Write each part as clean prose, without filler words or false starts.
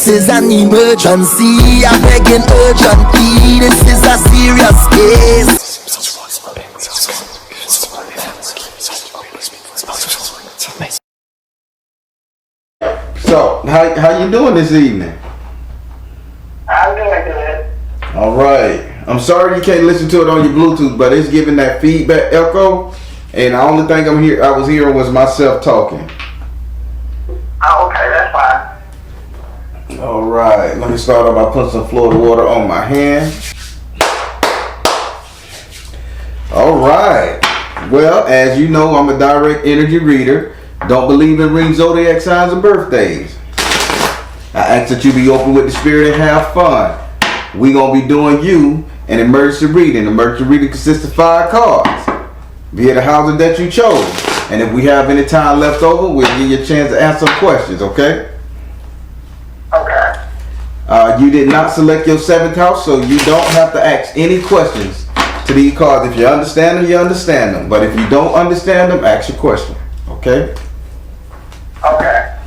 is an emergency. I'm begging urgently. This is a serious case. So, how you doing this evening? I'm doing good. All right. I'm sorry you can't listen to it on your Bluetooth, but it's giving that feedback echo, and the only thing I was hearing was myself talking. Oh, okay, that's fine. All right. Let me start off by putting some Florida water on my hand. All right. Well, as you know, I'm a direct energy reader. Don't believe in ring zodiac signs and birthdays. I ask that you be open with the spirit and have fun. We gonna be doing you an emergency reading. Emergency reading consists of 5 cards via the housing that you chose. And if we have any time left over, we'll give you a chance to ask some questions, okay? Okay. You did not select your 7th house, so you don't have to ask any questions to these cards. If you understand them, you understand them. But if you don't understand them, ask your question, okay? Okay.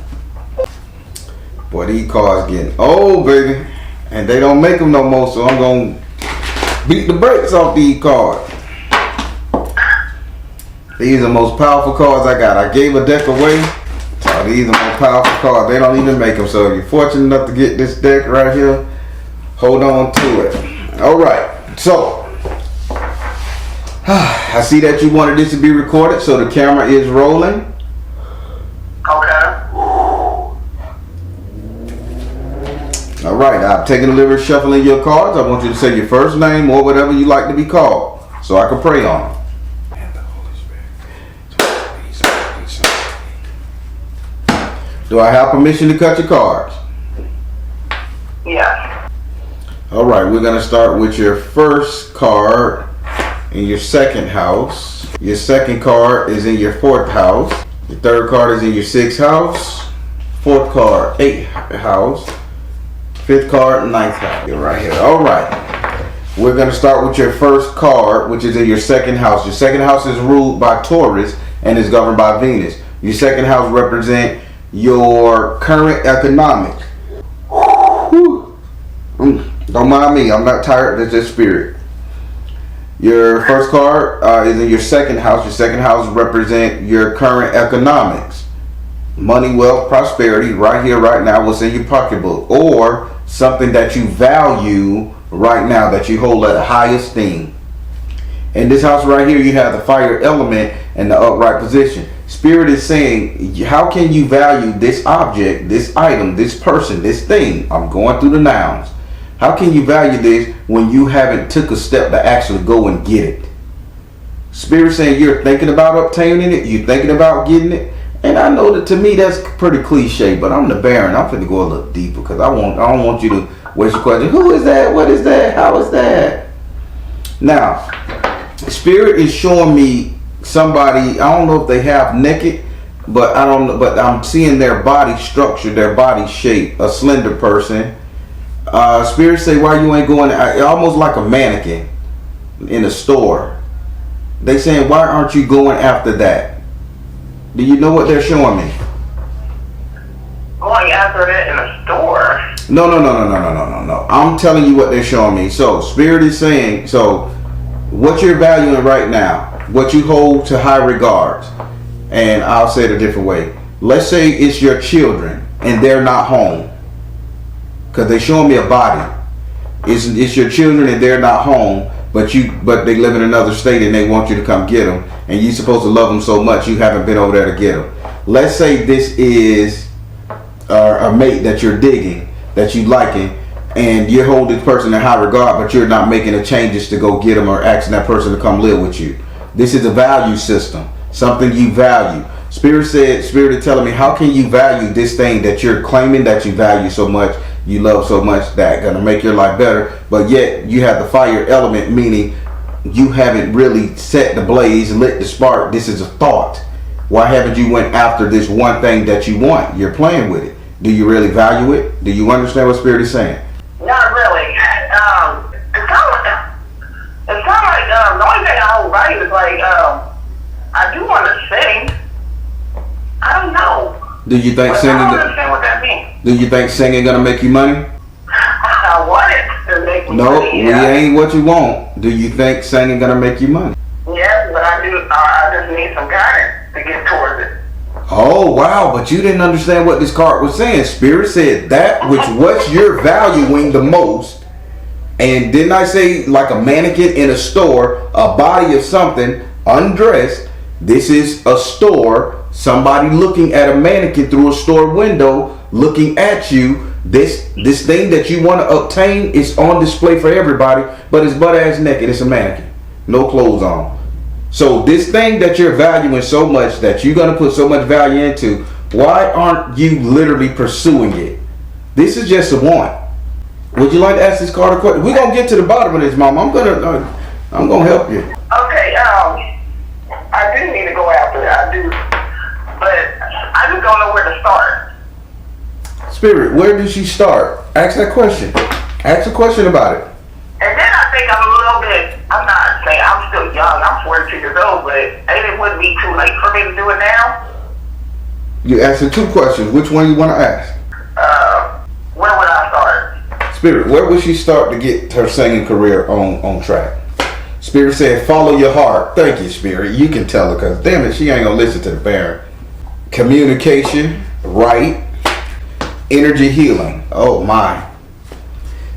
Boy, these cards getting old, baby. And they don't make them no more, so I'm going to beat the brakes off these cards. These are the most powerful cards I got. I gave a deck away. So these are the most powerful cards. They don't even make them. So if you're fortunate enough to get this deck right here, hold on to it. All right. So, I see that you wanted this to be recorded, so the camera is rolling. Okay. All right, I'm taking a little shuffling your cards. I want you to say your first name or whatever you like to be called, so I can pray on it. Do I have permission to cut your cards? Yeah. All right, we're going to start with your first card in your 2nd house. Your 2nd card is in your 4th house. Your 3rd card is in your 6th house. 4th card, 8th house. 5th card, 9th house. You're right here. All right. We're going to start with your first card, which is in your 2nd house. Your 2nd house is ruled by Taurus and is governed by Venus. Your 2nd house represents your current economic. Don't mind me. I'm not tired. That's just spirit. Your first card is in your 2nd house. Your 2nd house represents your current economics. Money, wealth, prosperity, right here, right now, what's in your pocketbook. Or something that you value right now, that you hold at the highest esteem. In this house right here, you have the fire element in the upright position. Spirit is saying, how can you value this object, this item, this person, this thing? I'm going through the nouns. How can you value this when you haven't took a step to actually go and get it? Spirit saying you're thinking about obtaining it, you're thinking about getting it. And I know that to me that's pretty cliche, but I'm the Baron. I'm finna go a little deeper because I don't want you to waste your question. Who is that? What is that? How is that? Now, Spirit is showing me somebody. I don't know if they have naked, but I don't know. But I'm seeing their body structure, their body shape. A slender person. Spirit say, why you ain't going? Almost like a mannequin in a store. They saying, why aren't you going after that? Do you know what they're showing me? Going after it in a store? No. I'm telling you what they're showing me. So, Spirit is saying, so what you're valuing right now, what you hold to high regards, and I'll say it a different way. Let's say it's your children and they're not home. Because they're showing me a body. It's your children and they're not home, but they live in another state and they want you to come get them. And you're supposed to love them so much you haven't been over there to get them. Let's say this is a mate that you're digging, that you liking, and you hold this person in high regard, but you're not making the changes to go get them or asking that person to come live with you. This is a value system, something you value. Spirit is telling me, how can you value this thing that you're claiming that you value so much, you love so much, that gonna make your life better, but yet you have the fire element, meaning you haven't really set the blaze, lit the spark. This is a thought. Why haven't you went after this one thing that you want? You're playing with it. Do you really value it? Do you understand what Spirit is saying? Not really. It's kind of like the only thing I hold value is like I do want to sing. I don't know. Do you think but singing? I don't understand what that means. Do you think singing gonna make you money? I want it to make me No, money. we ain't what you want. Do you think singing gonna make you money? Yes, but I do. I just need some guidance to get towards it. Oh wow, but you didn't understand what this card was saying. Spirit said that which what you're valuing the most. And didn't I say like a mannequin in a store, a body of something undressed? This is a store, somebody looking at a mannequin through a store window, looking at you. This thing that you want to obtain is on display for everybody, but it's butt ass naked. It's a mannequin, no clothes on. So this thing that you're valuing so much, that you're gonna put so much value into, why aren't you literally pursuing it? This is just a want. Would you like to ask this card a question? We're gonna get to the bottom of this, Mom. I'm gonna help you. Okay. I do need to go after it. I do, but I just don't know where to start. Spirit, where did she start? Ask that question. Ask a question about it. And then I think I'm a little bit, I'm not saying I'm still young, I'm 42 years old, but it wouldn't be too late for me to do it now. You asking two questions. Which one you want to ask? Where would I start? Spirit, where would she start to get her singing career on track? Spirit said, follow your heart. Thank you, Spirit. You can tell her, because damn it, she ain't going to listen to the parent. Communication, right? Energy healing. Oh, my.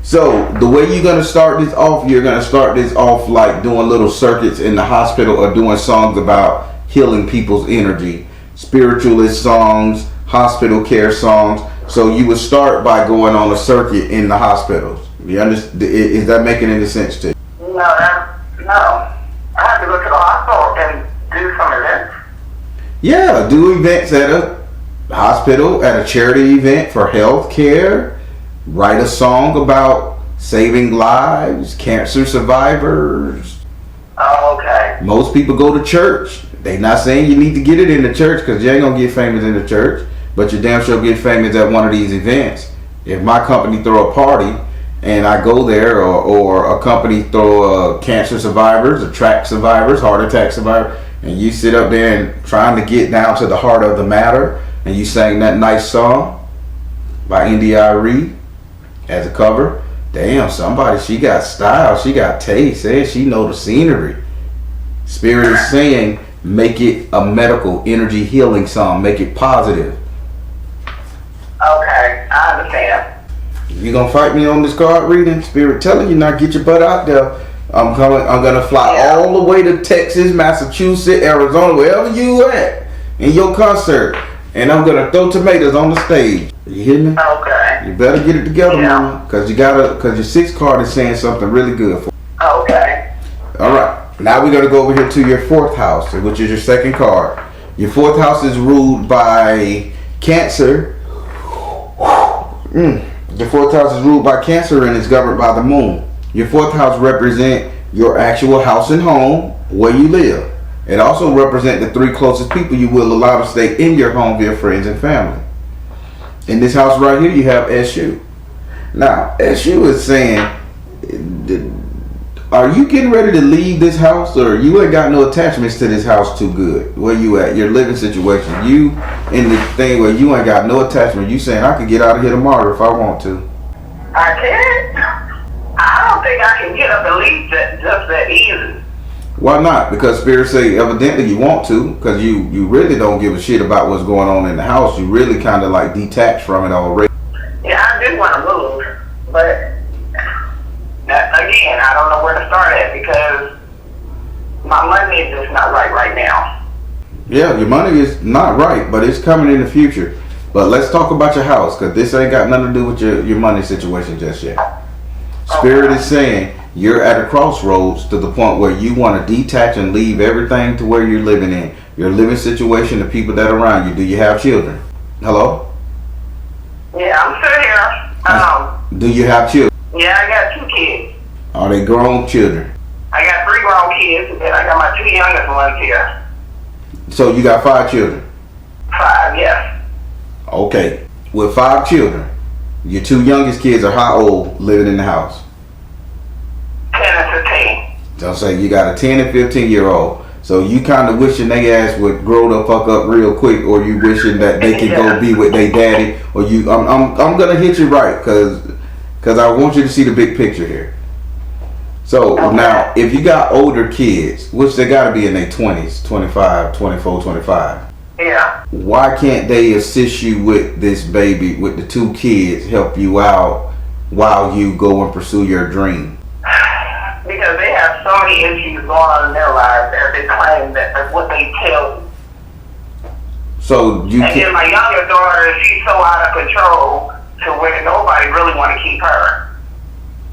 So the way you're going to start this off, you're going to start this off like doing little circuits in the hospital or doing songs about healing people's energy. Spiritualist songs, hospital care songs. So you would start by going on a circuit in the hospitals. You understand? Is that making any sense to you? No. I have to go to the hospital and do some events. Yeah, do events at a hospital, at a charity event for health care. Write a song about saving lives, cancer survivors. Oh, okay. Most people go to church. They not saying you need to get it in the church, because you ain't going to get famous in the church. But you damn sure get famous at one of these events. If my company throw a party and I go there, or a company throw cancer survivors, or track survivors, heart attack survivors, and you sit up there and trying to get down to the heart of the matter, and you sang that nice song by N.D.I.R.E. as a cover, damn, somebody, she got style, she got taste, and she know the scenery. Spirit is saying, make it a medical energy healing song, make it positive. Okay, I understand. You gonna fight me on this card reading? Spirit telling you now, get your butt out there. I'm gonna fly all the way to Texas, Massachusetts, Arizona, wherever you at in your concert, and I'm gonna throw tomatoes on the stage. You hear me? Okay. You better get it together, mama, because your sixth card is saying something really good for you. Okay. All right, now we're gonna go over here to your fourth house, which is your second card. Your fourth house is ruled by Cancer. Your fourth house is ruled by Cancer and is governed by the moon. Your fourth house represents your actual house and home, where you live. It also represents the three closest people you will allow to stay in your home via friends and family. In this house right here, you have S.U. Now, S.U. is saying, are you getting ready to leave this house, or you ain't got no attachments to this house too good? Where you at? Your living situation. You in the thing where you ain't got no attachment. You saying, I could get out of here tomorrow if I want to. I can? I don't think I can get up and leave just that easy. Why not? Because Spirit say evidently you want to, because you really don't give a shit about what's going on in the house. You really kind of like detached from it already. Yeah, I do want to move, but again, I don't know where to start at, because my money is just not right now. Yeah, your money is not right, but it's coming in the future. But let's talk about your house, because this ain't got nothing to do with your money situation just yet. Spirit is saying you're at a crossroads to the point where you want to detach and leave everything to where you're living in. Your living situation, the people that are around you. Do you have children? Hello? Yeah, I'm still here. Do you have children? Yeah, I got 2 kids. Are they grown children? I got 3 grown kids, and I got my 2 youngest ones here. So you got 5 children? 5, yes. Okay. With 5 children, your 2 youngest kids are how old living in the house? 10 and 15. Don't say you got a 10 and 15-year-old. So you kind of wishing they ass would grow the fuck up real quick, or you wishing that they could go be with their daddy, or you. I'm gonna hit you right, cause I want you to see the big picture here. So now, if you got older kids, which they gotta be in their 20s, 25, 24, 25. Yeah. Why can't they assist you with this baby, with the 2 kids, help you out while you go and pursue your dream? Because they have so many issues going on in their lives that they claim that that's what they tell you. So you and then my younger daughter, she's so out of control to where nobody really want to keep her.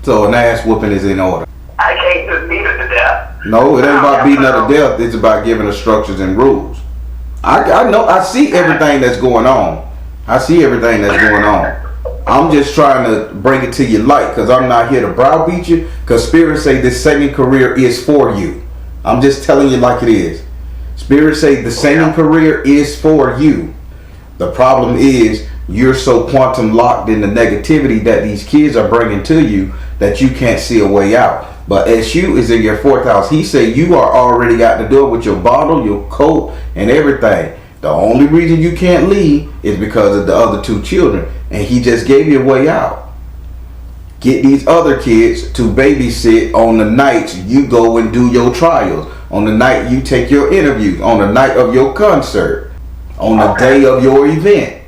So an ass whooping is in order. I can't just beat her to death. No, it ain't about beating her to death. It's about giving her structures and rules. I know. I see everything that's going on. I see everything that's going on. I'm just trying to bring it to your light, because I'm not here to browbeat you, because Spirit say this singing career is for you. I'm just telling you like it is. Spirit say the singing career is for you. The problem is you're so quantum locked in the negativity that these kids are bringing to you that you can't see a way out. But SU is in your 4th house. He said you are already got the door with your bottle, your coat, and everything. The only reason you can't leave is because of the other 2 children. And he just gave you a way out. Get these other kids to babysit on the nights you go and do your trials. On the night you take your interviews. On the night of your concert. On the day of your event.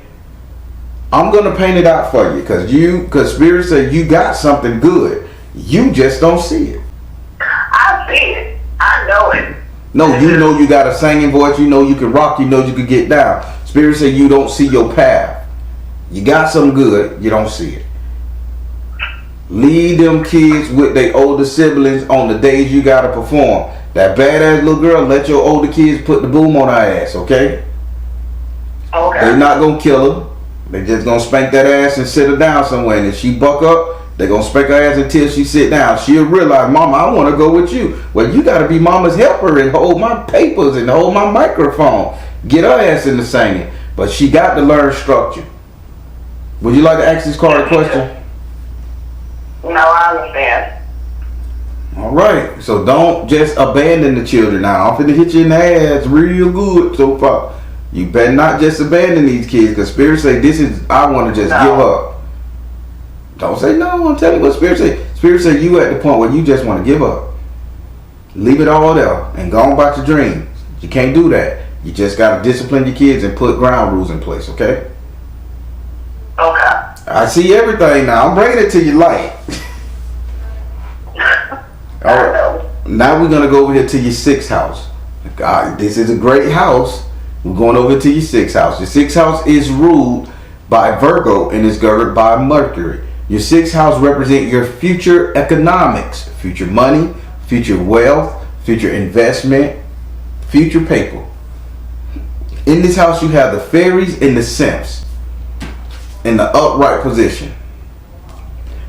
I'm going to paint it out for you. Because Spirit said you got something good. You just don't see it. I see it. I know it. No, you know you got a singing voice. You know you can rock. You know you can get down. Spirit said you don't see your path. You got some good, you don't see it. Leave them kids with their older siblings on the days you gotta perform. That badass little girl, let your older kids put the boom on her ass, okay? Okay. They're not gonna kill her. They just gonna spank that ass and sit her down somewhere. And if she buck up, they gonna spank her ass until she sit down. She'll realize, Mama, I wanna go with you. Well, you gotta be Mama's helper and hold my papers and hold my microphone. Get her ass in the singing. But she got to learn structure. Would you like to ask this card a question? No, I understand. All right. So don't just abandon the children now. I'm finna hit you in the ass real good so far. You better not just abandon these kids, because Spirit say this is, I want to just give up. Don't say no. I'm telling you what Spirit say. Spirit say you at the point where you just want to give up. Leave it all there and go on about your dreams. You can't do that. You just got to discipline your kids and put ground rules in place, okay? Okay. I see everything now. I'm bringing it to your light. All right. Now we're going to go over here to your 6th house. God, this is a great house. We're going over to your 6th house. Your 6th house is ruled by Virgo and is governed by Mercury. Your 6th house represents your future economics, future money, future wealth, future investment, future paper. In this house you have the fairies and the simps in the upright position.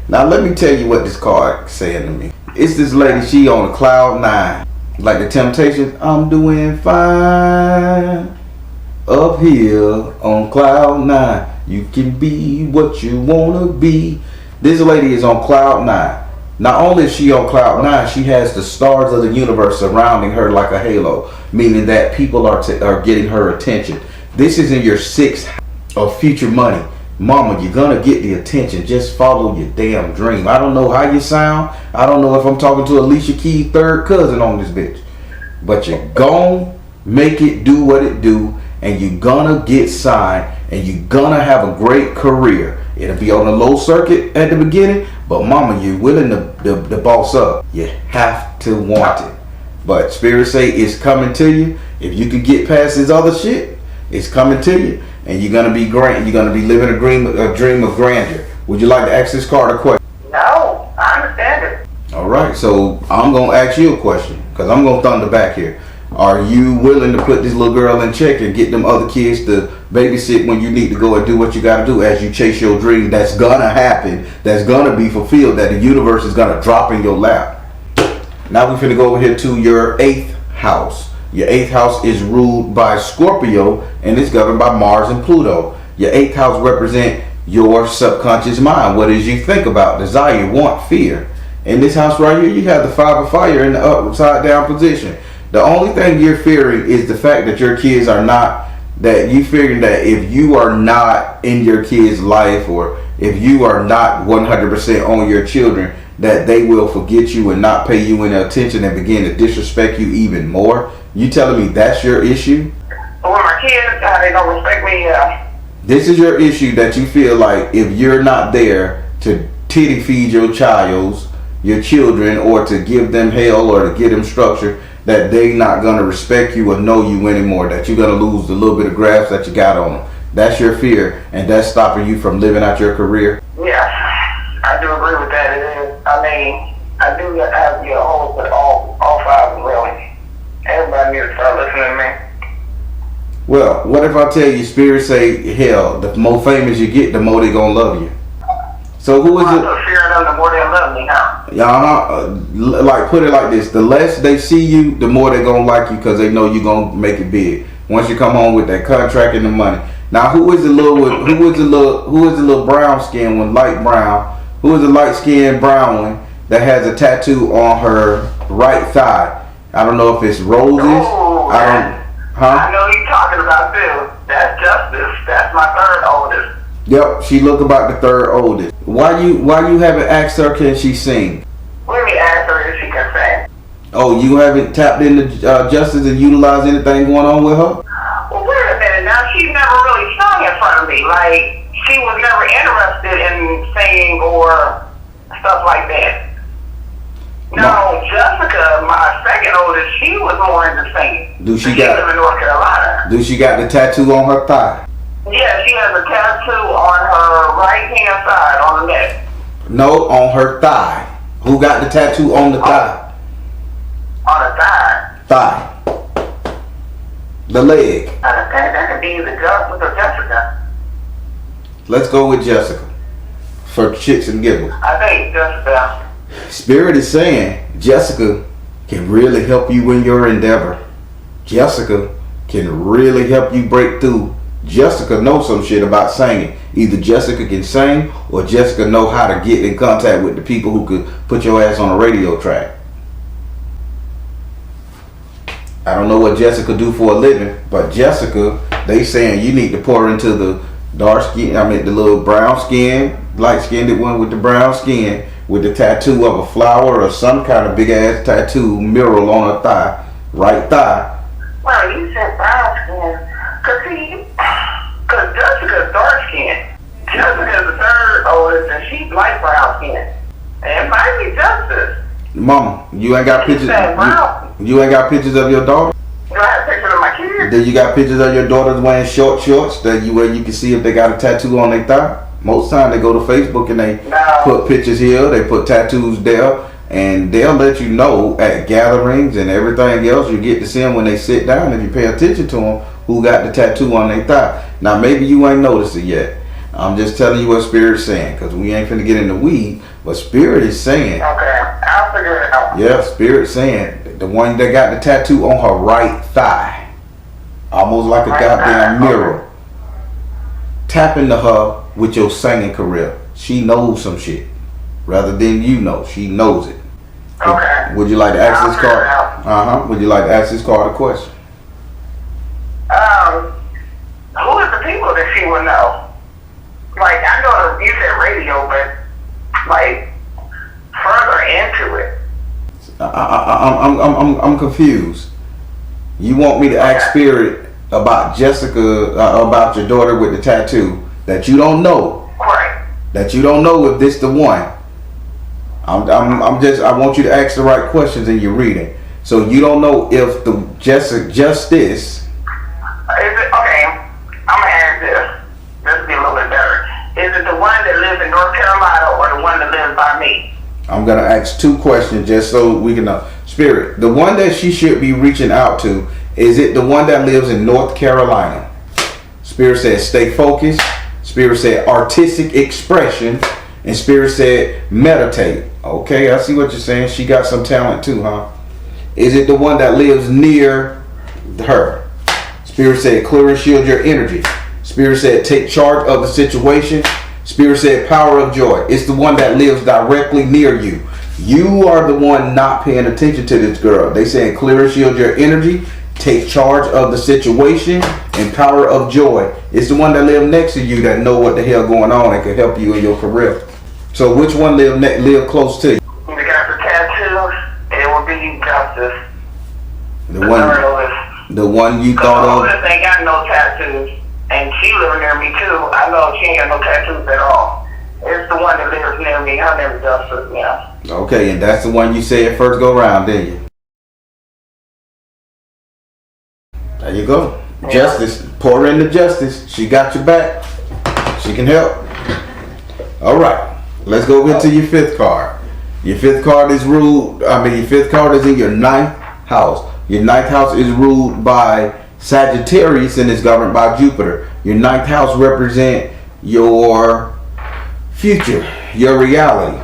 Now let me tell you what this card saying to me. It's this lady, she on a cloud 9. Like the Temptations, I'm doing fine up here on cloud 9. You can be what you wanna be. This lady is on cloud 9. Not only is she on cloud 9, she has the stars of the universe surrounding her like a halo, meaning that people are getting her attention. This is in your 6th house of future money. Mama, you're gonna get the attention. Just follow your damn dream. I don't know how you sound. I don't know if I'm talking to Alicia Keys' 3rd cousin on this bitch. But you're gonna make it do what it do, and you're gonna get signed, and you're gonna have a great career. It'll be on the low circuit at the beginning, but mama, you're willing to boss up. You have to want it. But Spirit say it's coming to you. If you can get past this other shit, it's coming to you. And you're gonna be great. You're gonna be living a dream of grandeur. Would you like to ask this card a question? No, I understand it. All right, so I'm gonna ask you a question, because I'm gonna thunder back here. Are you willing to put this little girl in check and get them other kids to babysit when you need to go and do what you gotta do as you chase your dream that's gonna happen, that's gonna be fulfilled, that the universe is gonna drop in your lap? Now we're finna go over here to your 8th house. Your 8th house is ruled by Scorpio and it's governed by Mars and Pluto. Your 8th house represents your subconscious mind. What is you think about, desire, want, fear. In this house right here, you have the 5 of fire in the upside down position. The only thing you're fearing is the fact that your kids are not, that you figuring that if you are not in your kids' life, or if you are not 100% on your children, that they will forget you and not pay you any attention and begin to disrespect you even more. You telling me that's your issue? Well, my kids, they don't respect me. This is your issue, that you feel like if you're not there to titty feed your children, or to give them hell, or to give them structure, that they not going to respect you or know you anymore, that you're going to lose the little bit of grasp that you got on them. That's your fear, and that's stopping you from living out your career? Yes, I do agree with that. It is. I mean, I do have to get a hold with all five of them, really. Everybody needs to start listening to me. Well, what if I tell you, Spirit say, hell, the more famous you get, the more they going to love you. So who is it? The fear of them, the more they love me, huh? Like, put it like this: the less they see you, the more they gonna like you, because they know you gonna make it big. Once you come home with that contract and the money. Now, who is the little brown skin one, light brown? Who is the light skinned brown one that has a tattoo on her right thigh? I don't know if it's roses. Ooh, I know you're talking about this. That's Justice. That's my third oldest. Yep, she look about the third oldest. Why you haven't asked her can she sing? Let me ask her if she can sing. Oh, you haven't tapped into Justice and utilized anything going on with her? Well, wait a minute now. She never really sung in front of me. Like, she was never interested in singing or stuff like that. No, Jessica, my second oldest, she was more into singing. She live in North Carolina. Do she got the tattoo on her thigh? Yeah, she has a tattoo on her right-hand side on the neck. No, on her thigh. Who got the tattoo on the thigh? On the thigh? Thigh. The leg. That could be the Jessica. Let's go with Jessica. For shits and giggles. I think Jessica. Spirit is saying Jessica can really help you in your endeavor. Jessica can really help you break through. Jessica knows some shit about singing. Either Jessica can sing, or Jessica know how to get in contact with the people who could put your ass on a radio track. I don't know what Jessica do for a living, but Jessica, they saying you need to pour into the dark skin, the little brown skin, light skinned one with the brown skin, with the tattoo of a flower or some kind of big ass tattoo mural on her thigh, right thigh. Well, you said brown skin. Because Jessica's dark skin. Jessica's the third oldest, and she's light brown skin. And it might be Justice. Mama, you ain't got pictures. You ain't got pictures of your daughter? Do I have pictures of my kids? Then you got pictures of your daughters wearing short shorts where you can see if they got a tattoo on their thigh? Most time they go to Facebook and they put pictures here, they put tattoos there, and they'll let you know at gatherings and everything else. You get to see them when they sit down if you pay attention to them, who got the tattoo on their thigh. Now maybe you ain't noticed it yet. I'm just telling you what Spirit's saying, because we ain't finna get in the weed, but Spirit is saying. Okay, I'll figure it out. Yeah, Spirit's saying the one that got the tattoo on her right thigh, almost like a goddamn mirror. Okay. Tap into her with your singing career. She knows some shit, rather than you know. She knows it. Okay. Would you like to ask this card? Would you like to ask this card a question? Who is the people that she would know? Like, I know you said radio, but like further into it. I'm confused. You want me to ask Spirit about Jessica, about your daughter with the tattoo that you don't know? Right. That you don't know if this the one. I want you to ask the right questions in your reading. So you don't know if the Justice. Okay, I'm gonna ask this. This will be a little bit better. Is it the one that lives in North Carolina or the one that lives by me? I'm gonna ask two questions just so we can know. Spirit, the one that she should be reaching out to, is it the one that lives in North Carolina? Spirit said stay focused. Spirit said artistic expression. And Spirit said meditate. Okay, I see what you're saying. She got some talent too, huh? Is it the one that lives near her? Spirit said clear and shield your energy. Spirit said take charge of the situation. Spirit said power of joy. It's the one that lives directly near you. You are the one not paying attention to this girl. They saying clear and shield your energy, take charge of the situation, and power of joy. It's the one that live next to you that know what the hell going on and can help you in your career. So which one live close to you? You got the tattoos. It will be Justice. The one you thought of. Otis ain't got no tattoos, and she living near me too. I know she ain't got no tattoos at all. It's the one that lives near me. Her name is Justice. Yeah. Okay, and that's the one you said first go round, didn't you? There you go. Yeah. Justice. Pour into Justice. She got your back. She can help. All right. Let's go into your fifth card. Your fifth card is ruled. Your fifth card is in your ninth house. Your ninth house is ruled by Sagittarius and is governed by Jupiter. Your ninth house represents your future, your reality,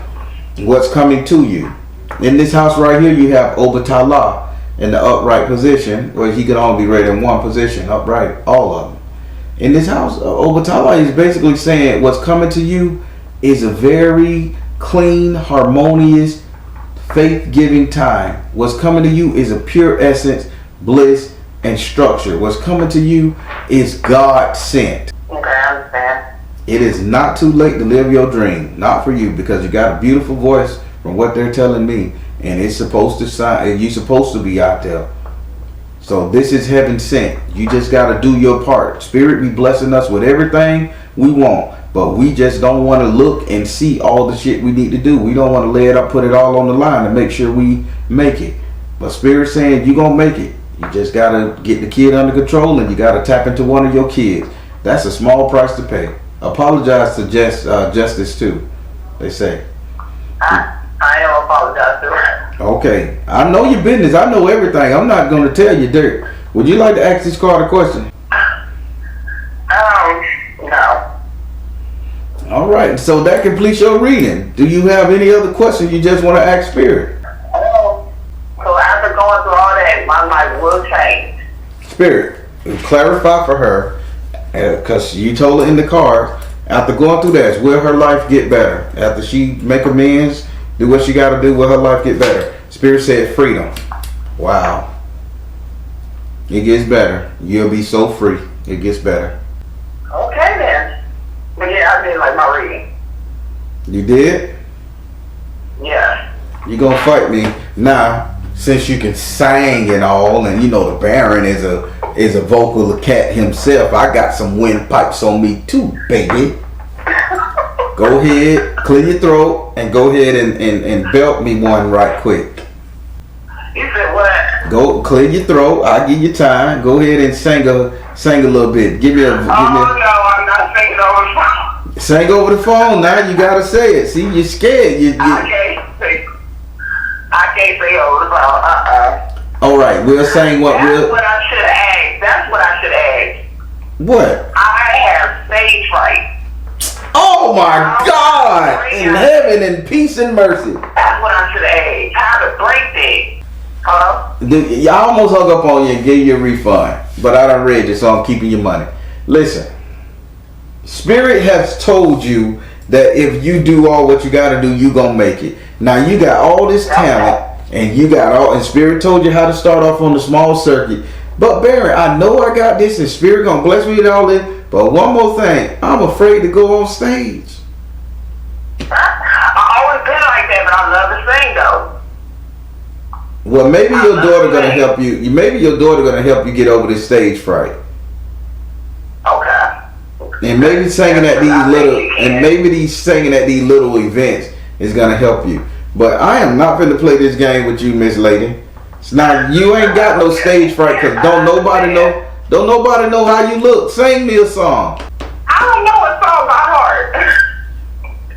what's coming to you. In this house right here, you have Obatala in the upright position, where he can only be rated in one position, upright, all of them. In this house, Obatala is basically saying what's coming to you is a very clean, harmonious, faith-giving time. What's coming to you is a pure essence, bliss, and structure. What's coming to you is God sent. Okay, I understand. It is not too late to live your dream. Not for you, because you got a beautiful voice from what they're telling me, and it's supposed to sound. You're supposed to be out there. So this is heaven sent. You just got to do your part. Spirit be blessing us with everything we want, but we just don't want to look and see all the shit we need to do. We don't want to lay it up, put it all on the line to make sure we make it. But Spirit saying you gonna make it. You just got to get the kid under control, and you got to tap into one of your kids. That's a small price to pay. Apologize to Justice too, they say. I don't apologize to her. Okay, I know your business. I know everything. I'm not going to tell you dirt. Would you like to ask this card a question? No. All right, so that completes your reading. Do you have any other questions you just want to ask Spirit? So after going through all that, my life will change. Spirit, clarify for her, because you told her in the card, after going through that, will her life get better? After she make amends, do what she got to do, will her life get better? Spirit said freedom. Wow. It gets better. You'll be so free. It gets better. Okay then. But yeah, I did like my reading. You did? Yeah. You gonna fight me now? Since you can sing and all, and you know the Baron is a vocal cat himself, I got some windpipes on me too, baby. Go ahead, clear your throat, and go ahead and belt me one right quick. You said what? Go clear your throat. I'll give you time. Go ahead and sing a little bit. Give me a. No, I'm not singing over the phone. Sing over the phone now. You gotta say it. See, you're scared. I can't say over the phone. All right, we'll sing what That's we'll. what I should ask. That's what I should ask. What? I have stage fright. Oh my God! In heaven and peace and mercy. That's what I should ask. How to break that? Hello? I almost hung up on you and gave you a refund, but I done read you, so I'm keeping your money. Listen, Spirit has told you that if you do all what you got to do, you gonna make it. Now you got all this talent, and you got all, and Spirit told you how to start off on the small circuit. But Barry, I know I got this, and Spirit gonna bless me with all this. But one more thing, I'm afraid to go on stage. I always been like that, but I love to sing though. Well, maybe your daughter gonna help you. Maybe your daughter gonna help you get over this stage fright. Okay. And maybe singing at these little events is gonna help you. But I am not finna play this game with you, Miss Lady. Now you ain't got no stage fright, cause don't nobody know how you look. Sing me a song. I don't know a song by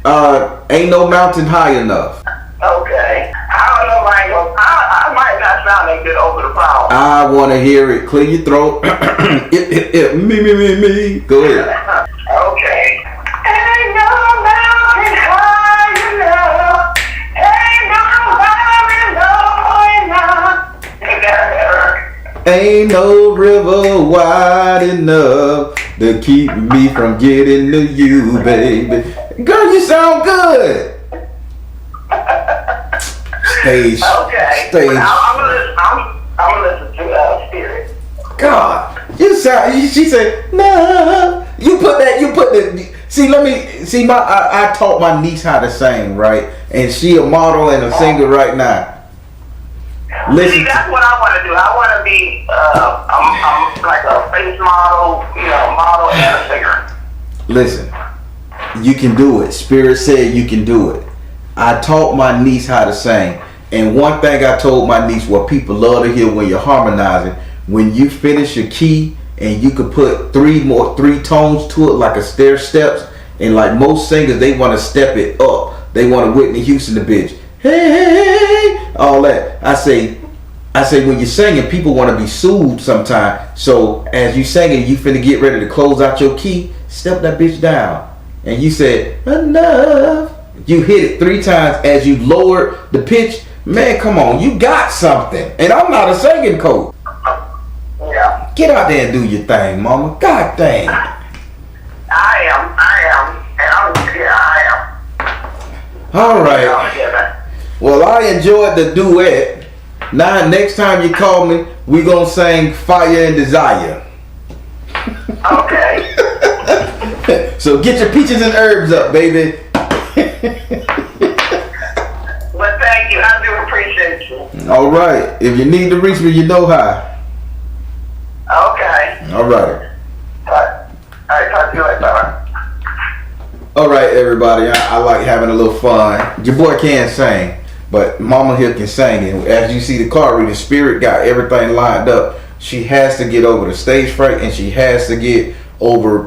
heart. Ain't no mountain high enough. Okay. I don't know if I might not sound that good over the phone. I wanna hear it. Clear your throat. Me. Go ahead. Okay. Ain't no mountain high enough. Ain't no valley low enough. Ain't no river wide enough to keep me from getting to you, baby. Girl, you sound good. Stage. Okay. Stage. I'm gonna listen to Spirit. God, you sound. She said, "No." You put the. See, I taught my niece how to sing, right? And she a model and a singer right now. Listen. See, that's what I want to do. I want to be. I'm like a face model, model and a singer. Listen, you can do it. Spirit said you can do it. I taught my niece how to sing, and one thing I told my niece, what people love to hear when you're harmonizing, when you finish your key and you could put three tones to it, like a stair steps, and like most singers, they want to step it up. They want to Whitney Houston the bitch. Hey, all that. I say when you're singing, people want to be soothed sometimes. So as you singing, you finna get ready to close out your key, step that bitch down. And you said, enough. You hit it 3 times as you lower the pitch. Man, come on, you got something. And I'm not a singing coach. Yeah. Get out there and do your thing, mama. God dang. I am. And I am. All right. Well, I enjoyed the duet. Now, next time you call me, we gonna sing Fire and Desire. Okay. So get your peaches and herbs up, baby. Well, thank you. I do appreciate you. All right. If you need to reach me, you know how. Okay. All right. All right. Talk to you later. All right, everybody. I like having a little fun. Your boy can't sing, but Mama here can sing. And as you see the card reading, Spirit got everything lined up. She has to get over the stage fright, and she has to get over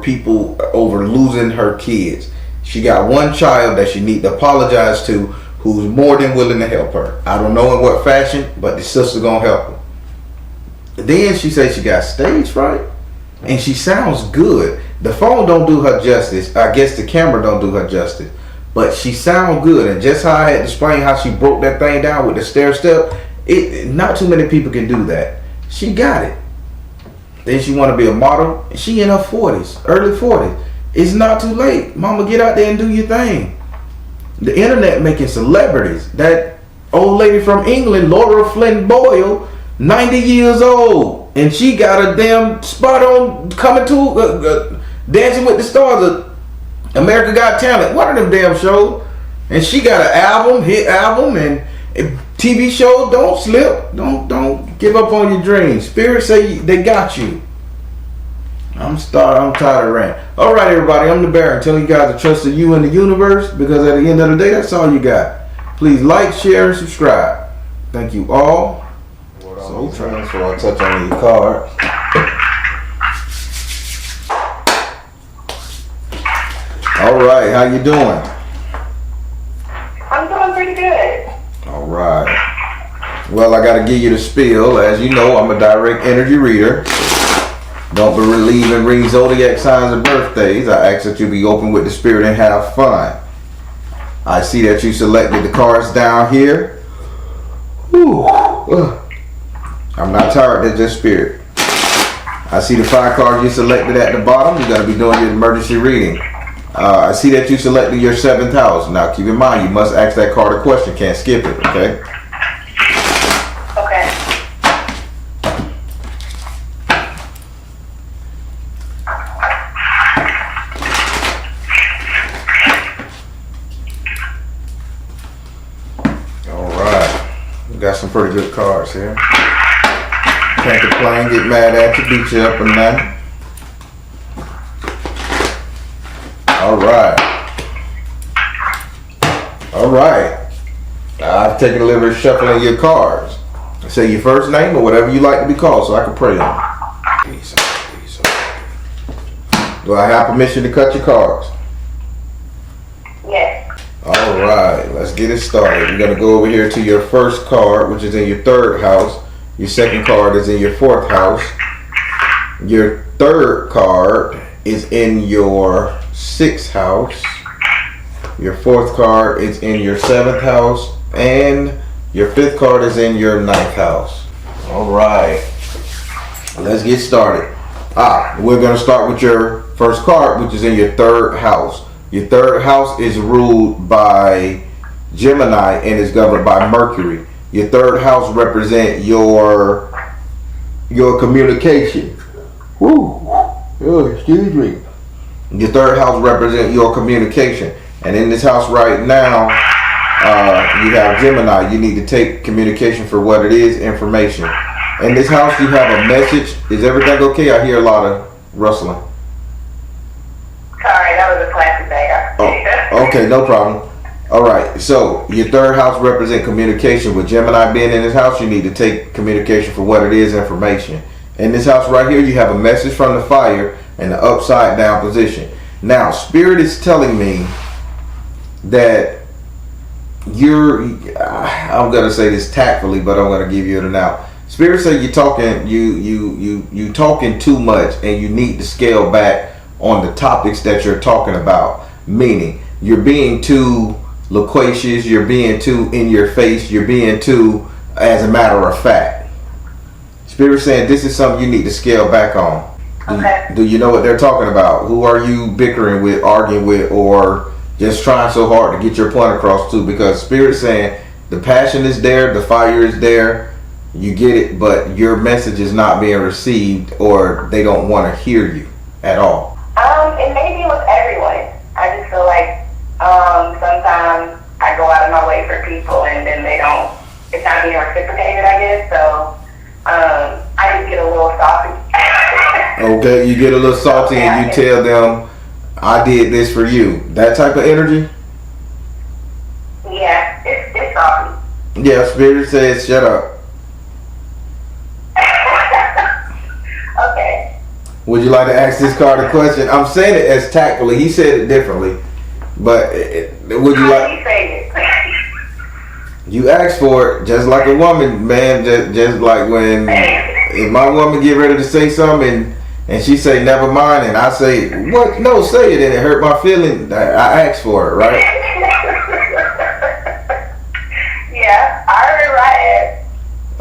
losing her kids. She got one child that she need to apologize to, who's more than willing to help her. I don't know in what fashion, but the sister gonna help her. Then she said she got stage fright, and she sounds good. The phone don't do her justice. I guess the camera don't do her justice, but she sound good. And just how I had explained how she broke that thing down with the stair step, not too many people can do that. She got it. Then she want to be a model. She in her 40s, early 40s. It's not too late. Mama, get out there and do your thing. The internet making celebrities. That old lady from England, Laura Flynn Boyle, 90 years old, and she got a damn spot on coming to Dancing with the Stars, America Got Talent, one of them damn shows, and she got an hit album, and TV show. Don't slip. Don't give up on your dreams. Spirit say they got you. I'm tired of ranting. All right, everybody. I'm the Baron, telling you guys to trust in you and the universe, because at the end of the day, that's all you got. Please like, share, and subscribe. Thank you all. So I'll touch on your card. All right, how you doing? I'm doing pretty good. All right. Well, I got to give you the spiel. As you know, I'm a direct energy reader. Don't believe in reading zodiac signs and birthdays. I ask that you be open with the spirit and have fun. I see that you selected the cards down here. Whew. I'm not tired, that's just spirit. I see the 5 cards you selected at the bottom. You're going to be doing your emergency reading. I see that you selected your 7th house. Now keep in mind, you must ask that card a question. Can't skip it, okay? Okay. Alright. We got some pretty good cards here. Can't complain, get mad at you, beat you up and that. Alright. I've taken a little bit of shuffling your cards. Say your first name or whatever you like to be called so I can pray on you. Do I have permission to cut your cards? Yes. Alright, let's get it started. We're going to go over here to your first card, which is in your 3rd house. Your 2nd card is in your 4th house. Your 3rd card is in your 6th house. Your 4th card is in your 7th house. And your 5th card is in your 9th house. Alright. Let's get started. We're going to start with your first card, which is in your 3rd house. Your 3rd house is ruled by Gemini and is governed by Mercury. Your third house represents your communication. Woo. Oh, excuse me. Your third house represents your communication. And in this house right now, you have Gemini. You need to take communication for what it is, information. In this house, you have a message. Is everything okay? I hear a lot of rustling. Sorry, that was a classic day. Oh, okay, no problem. All right, so your third house represents communication. With Gemini being in this house, you need to take communication for what it is, information. In this house right here, you have a message from the fire in the upside down position. Now, Spirit is telling me that I'm gonna say this tactfully, but I'm gonna give you it now. Spirit say you're talking you talking too much, and you need to scale back on the topics that you're talking about. Meaning, you're being too loquacious, you're being too in your face, you're being too as a matter of fact. Spirit saying this is something you need to scale back on. Okay. Do you know what they're talking about? Who are you bickering with, arguing with, or just trying so hard to get your point across to? Because Spirit saying the passion is there, the fire is there, you get it, but your message is not being received, or they don't want to hear you at all. It may be with everyone. I just feel like sometimes I go out of my way for people and then it's not being reciprocated, I guess. So I just get a little salty. Okay, you get a little salty and you tell them, I did this for you. That type of energy? Yeah, it's salty. Yeah, Spirit says shut up. Okay. Would you like to ask this card a question? I'm saying it as tactfully. He said it differently. But would you like... How do you say it? You ask for it just like a woman, man. Just like when... If my woman get ready to say something and she say never mind, and I say, what? No, say it, and it hurt my feeling. I asked for it, right? Yeah, I already read it.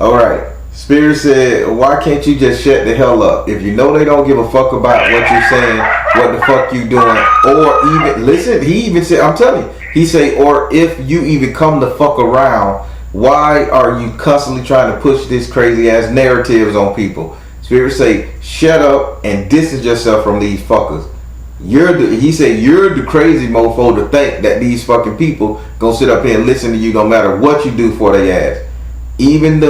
All right. Spirit said, why can't you just shut the hell up? If you know they don't give a fuck about what you're saying, what the fuck you doing, or even, listen, he even said, I'm telling you, he say, or if you even come the fuck around, why are you constantly trying to push this crazy ass narratives on people? Spirit say, shut up and distance yourself from these fuckers. He said, you're the crazy mofo to think that these fucking people gonna sit up here and listen to you no matter what you do for their ass. Even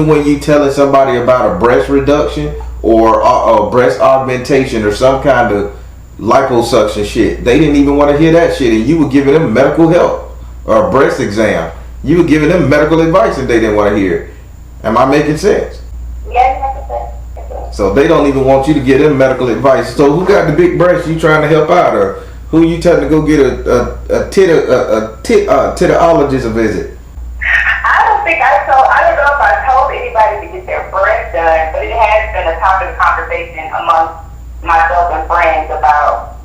when you telling somebody about a breast reduction or a breast augmentation or some kind of liposuction shit, they didn't even want to hear that shit, and you were giving them medical help or a breast exam. You were giving them medical advice and they didn't want to hear it. Am I making sense? Yeah, you have to say. So they don't even want you to give them medical advice. So who got the big breast you trying to help out, or who you telling to go get a titologist a visit? I don't know if I told anybody to get their breast done, but it has been a topic of conversation amongst myself and friends about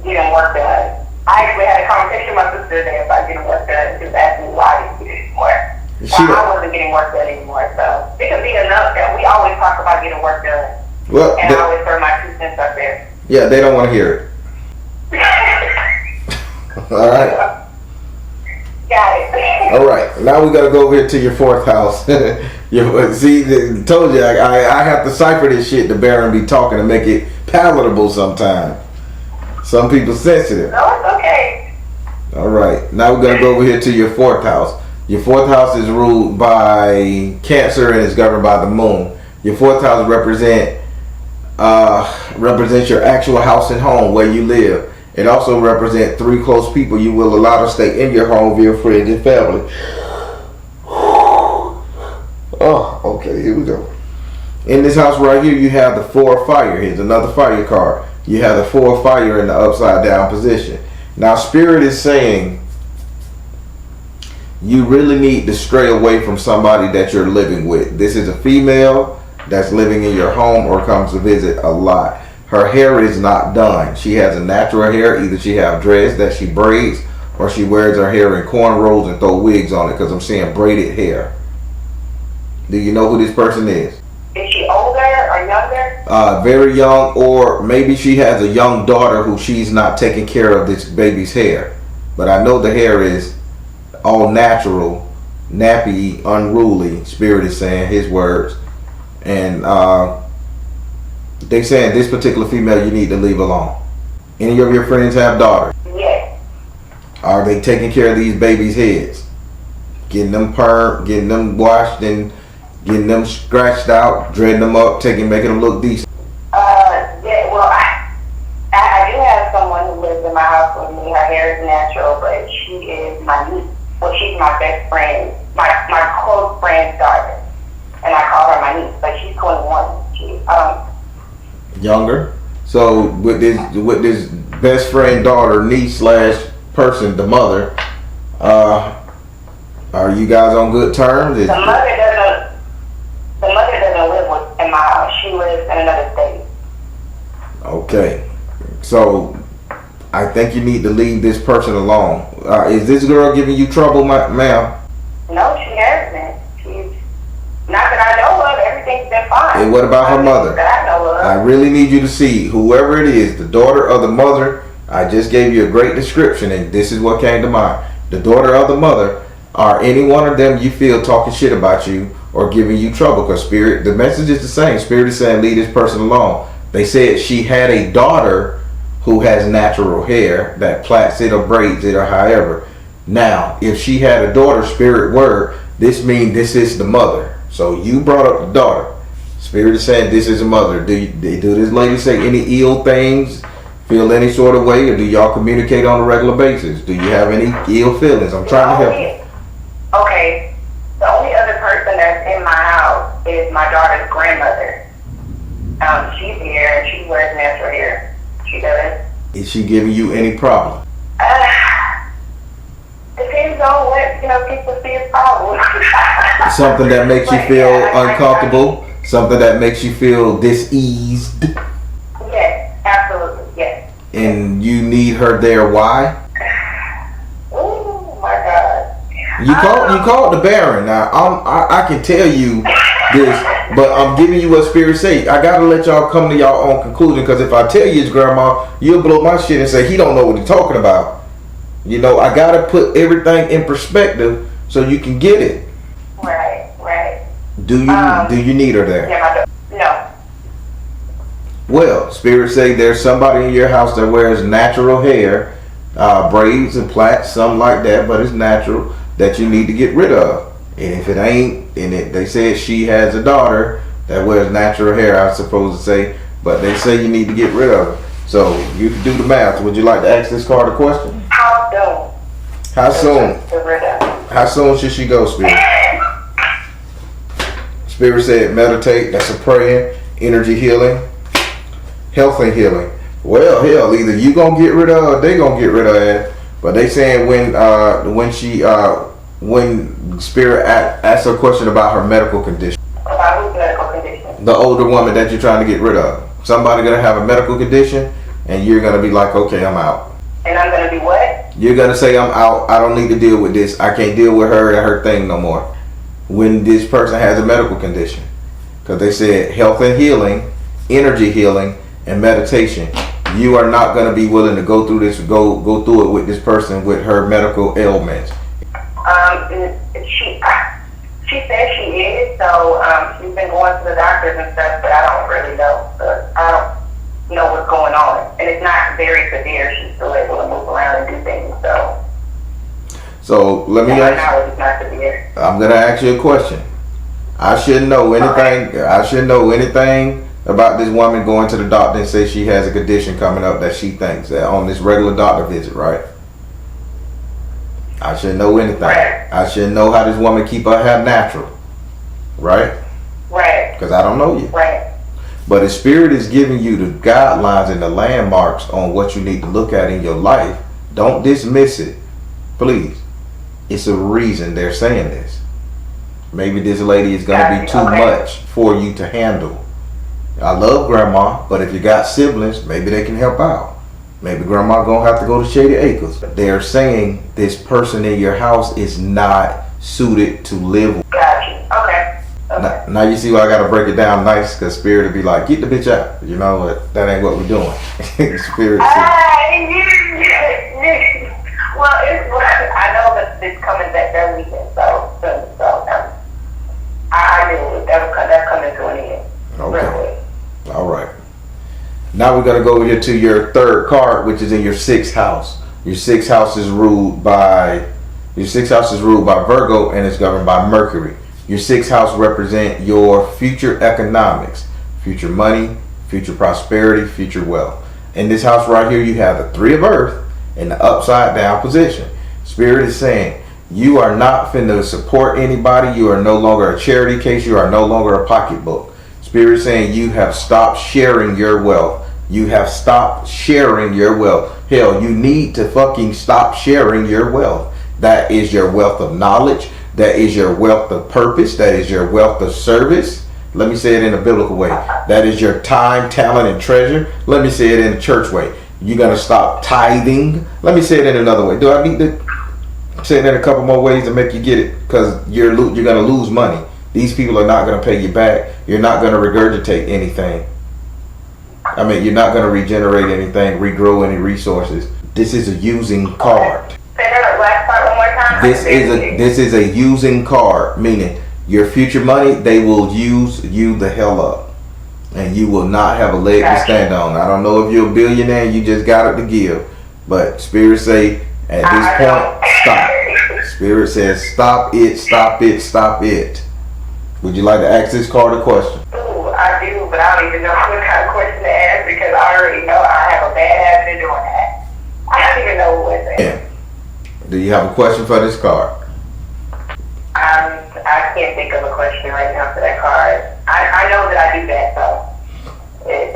getting work done. I actually had a conversation with my sister today about getting work done. She was asking me why I didn't get it anymore. I wasn't getting work done anymore, so it can be enough that we always talk about getting work done. Well, and I always throw my 2 cents up there. Yeah, they don't want to hear it. All right. Got it. All right. Now we got to go over here to your 4th house. See, told you I have to cipher this shit to bear and be talking to make it palatable sometimes. Some people sensitive. No, it's okay. All right. Now we're going to go over here to your 4th house. Your 4th house is ruled by Cancer and is governed by the moon. Your 4th house represents your actual house and home where you live. It also represents 3 close people you will allow to stay in your home via friends and family. Oh, okay, here we go. In this house right here, you have the 4 of fire. Here's another fire card. You have the 4 of fire in the upside down position. Now, Spirit is saying you really need to stray away from somebody that you're living with. This is a female that's living in your home or comes to visit a lot. Her hair is not done. She has a natural hair. Either she have dreads that she braids, or she wears her hair in cornrows and throw wigs on it, because I'm seeing braided hair. Do you know who this person is? Is she older or younger? Very young, or maybe she has a young daughter who she's not taking care of this baby's hair. but I know the hair is all natural, nappy, unruly. Spirit is saying his words, and they saying this particular female you need to leave alone. Any of your friends have daughters? Yes. Are they taking care of these babies' heads? Getting them permed, getting them washed, and getting them scratched out, dreading them up, making them look decent? Yeah, well, I do have someone who lives in my house with me. Her hair is natural, but she is my niece. Well, she's my best friend, my close friend's daughter. And I call her my niece, but she's 21. She's Younger. So with this best friend daughter, niece / person, the mother, are you guys on good terms? The mother doesn't live in my house. She lives in another state. Okay. So I think you need to leave this person alone. Is this girl giving you trouble, ma'am? No, she hasn't. She's not that I know of. Everything's been fine. And what about her mother? That I know of. I really need you to see whoever it is, the daughter or the mother. I just gave you a great description, and this is what came to mind. The daughter or the mother, are any one of them you feel talking shit about you or giving you trouble? Because Spirit, the message is the same. Spirit is saying leave this person alone. They said she had a daughter who has natural hair that plaits it or braids it or however. Now, if she had a daughter, Spirit word, this means this is the mother. So you brought up the daughter. Spirit is saying this is a mother. Do this lady say any ill things? Feel any sort of way? Or do y'all communicate on a regular basis? Do you have any ill feelings? I'm trying to help you. Okay. The only other person that's in my house is my daughter's grandmother. She's here and she wears natural hair. She does. Is she giving you any problem? Depends on what, people see as problems. Something that makes you feel uncomfortable? Something that makes you feel diseased? Yes, absolutely, yes. And you need her there, why? Oh my God. You called the Baron. Now I can tell you this, but I'm giving you what Spirit say. I gotta let y'all come to y'all own conclusion, because if I tell you it's grandma, you'll blow my shit and say he don't know what he's talking about. I gotta put everything in perspective so you can get it. Right. Do you need her there? Yeah, no. Well, Spirit say there's somebody in your house that wears natural hair, braids and plaits, something like that, but it's natural, that you need to get rid of. And if it ain't, they said she has a daughter that wears natural hair, I suppose to say, but they say you need to get rid of her. So you can do the math. Would you like to ask this card a question? How soon? How soon? How soon should she go, Spirit? Spirit said meditate. That's a praying, energy healing, health and healing. Well, hell, either you gonna get rid of her or they gonna get rid of her. But they saying when Spirit asks her a question about her medical condition. About whose medical condition? The older woman that you're trying to get rid of. Somebody gonna have a medical condition, and you're gonna be like, okay, I'm out. And I'm gonna be what? You're gonna say, I'm out. I don't need to deal with this. I can't deal with her and her thing no more. When this person has a medical condition, because they said health and healing, energy healing, and meditation. You are not gonna be willing to go through this, go through it with this person with her medical ailments. She says she is, so she's been going to the doctors and stuff, but I don't really know. I don't know what's going on, and it's not very severe. She's still able to move around and do things. So let me ask. It's not severe. I'm gonna ask you a question. I shouldn't know anything. Okay. I shouldn't know anything about this woman going to the doctor and say she has a condition coming up that she thinks that on this regular doctor visit, right? I shouldn't know anything. Right. I shouldn't know how this woman keep her hair natural, right? Right. Because I don't know you. Right. But the Spirit is giving you the guidelines and the landmarks on what you need to look at in your life. Don't dismiss it, please. It's a reason they're saying this. Maybe this lady is going to be too much for you to handle. I love grandma, but if you got siblings, maybe they can help out. Maybe grandma gonna have to go to Shady Acres. They're saying this person in your house is not suited to live with. Gotcha. Okay. Now you see why I gotta break it down nice, because Spirit will be like, get the bitch out. You know what? That ain't what we're doing. Spirit. Well, Now we're going to go over here to your third card, which is in your sixth house. Your sixth house is ruled by Virgo, and it's governed by Mercury. Your sixth house represent your future economics, future money, future prosperity, future wealth. In this house right here, you have the Three of Earth in the upside down position. Spirit is saying you are not finna support anybody. You are no longer a charity case. You are no longer a pocketbook. Spirit is saying you have stopped sharing your wealth. You have stopped sharing your wealth. Hell, you need to fucking stop sharing your wealth. That is your wealth of knowledge. That is your wealth of purpose. That is your wealth of service. Let me say it in a biblical way. That is your time, talent, and treasure. Let me say it in a church way. You're going to stop tithing. Let me say it in another way. Do I need to say it in a couple more ways to make you get it? Because you're going to lose money. These people are not going to pay you back. You're not going to regurgitate anything. I mean, you're not going to regenerate anything, regrow any resources. This is a using card. Say that last part one more time. This is a using card, meaning your future money, they will use you the hell up. And you will not have a leg to stand on. I don't know if you're a billionaire and you just got it to give. But Spirit say, at this point, stop. Spirit says, stop it, stop it, stop it. Would you like to ask this card a question? Ooh, I do, but I don't even know what kind of question to ask because I already know I have a bad habit of doing that. I don't even know what to ask. Do you have a question for this card? I can't think of a question right now for that card. I know that I do that, so if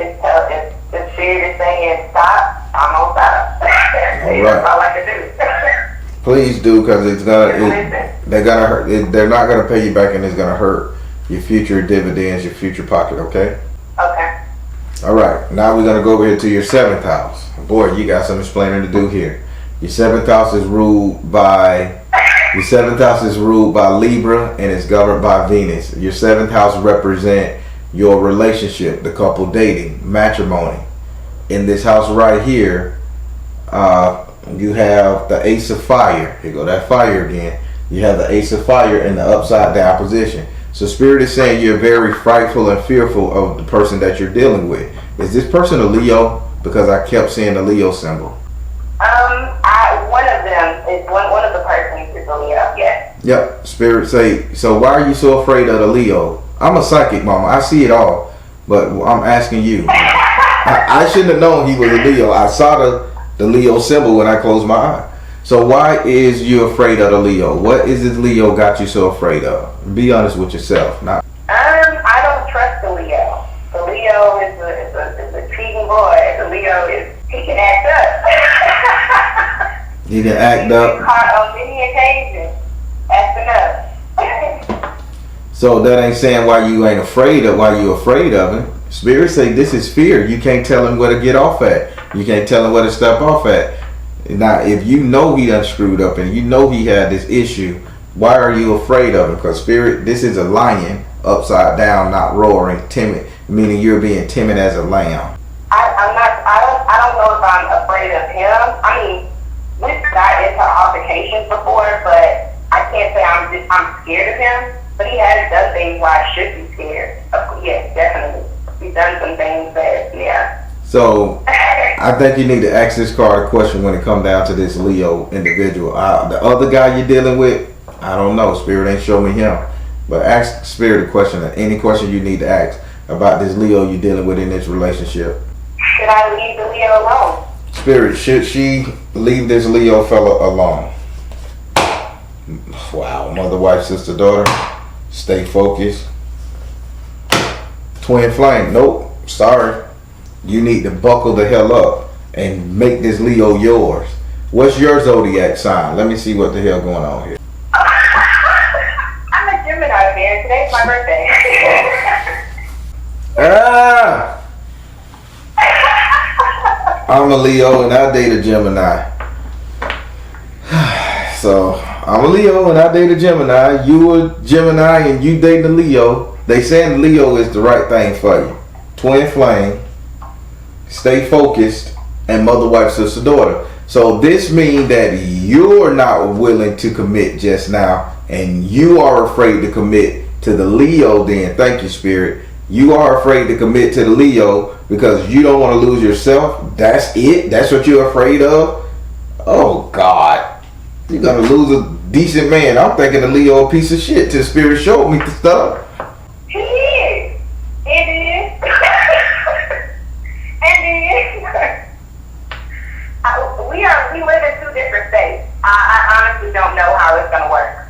the spirit is saying stop, I'm gonna stop. That's all I can do. Please do, because they're gonna hurt. They're not gonna pay you back, and it's gonna hurt your future dividends, your future pocket. Okay. Okay. All right. Now we're gonna go over here to your seventh house. Boy, you got some explaining to do here. Your seventh house is ruled by Libra, and it's governed by Venus. Your seventh house represent your relationship, the couple dating, matrimony. In this house right here, you have the Ace of Fire. Here go that fire again. You have the Ace of Fire in the upside down position. So Spirit is saying you're very frightful and fearful of the person that you're dealing with. Is this person a Leo? Because I kept seeing the Leo symbol. One of them is one of the persons is a Leo. Yes. Yep. Spirit say. So why are you so afraid of the Leo? I'm a psychic, Mama. I see it all, but I'm asking you. I shouldn't have known he was a Leo. I saw the Leo symbol when I closed my eye. So why is you afraid of the Leo? What is this Leo got you so afraid of? Be honest with yourself. Not. I don't trust the Leo. The Leo is a cheating boy. The Leo he can act up. He can act up. He's caught on many occasions acting up. So that ain't saying why you ain't afraid of him. Spirit say this is fear. You can't tell him where to get off at. You can't tell him where to step off at. Now, if you know he done screwed up and you know he had this issue, why are you afraid of him? Because Spirit, this is a lion upside down, not roaring, timid, meaning you're being timid as a lamb. I don't know if I'm afraid of him. I mean, we've got into altercations before, but I can't say I'm scared of him. But he has done things where I should be scared. Yes, definitely. He's done some things that, yeah. So, I think you need to ask this card a question when it comes down to this Leo individual. The other guy you're dealing with, I don't know. Spirit ain't show me him. But ask Spirit a question, any question you need to ask about this Leo you're dealing with in this relationship. Should I leave the Leo alone? Spirit, should she leave this Leo fella alone? Wow, mother, wife, sister, daughter. Stay focused. Twin flame. Nope. Sorry. You need to buckle the hell up and make this Leo yours. What's your zodiac sign? Let me see what the hell going on here. I'm a Gemini, man. Today's my birthday. I'm a Leo and I date a Gemini. So I'm a Leo and I date a Gemini. You a Gemini and you date a Leo. They saying Leo is the right thing for you. Twin flame. Stay focused. And mother, wife, sister, daughter. So this means that you're not willing to commit just now. And you are afraid to commit to the Leo then. Thank you, Spirit. You are afraid to commit to the Leo because you don't want to lose yourself. That's it? That's what you're afraid of? Oh, God. You're going to lose a decent man. I'm thinking the Leo a piece of shit till Spirit showed me the stuff. He is. It is. And it is. We live in two different states. I honestly don't know how it's going to work.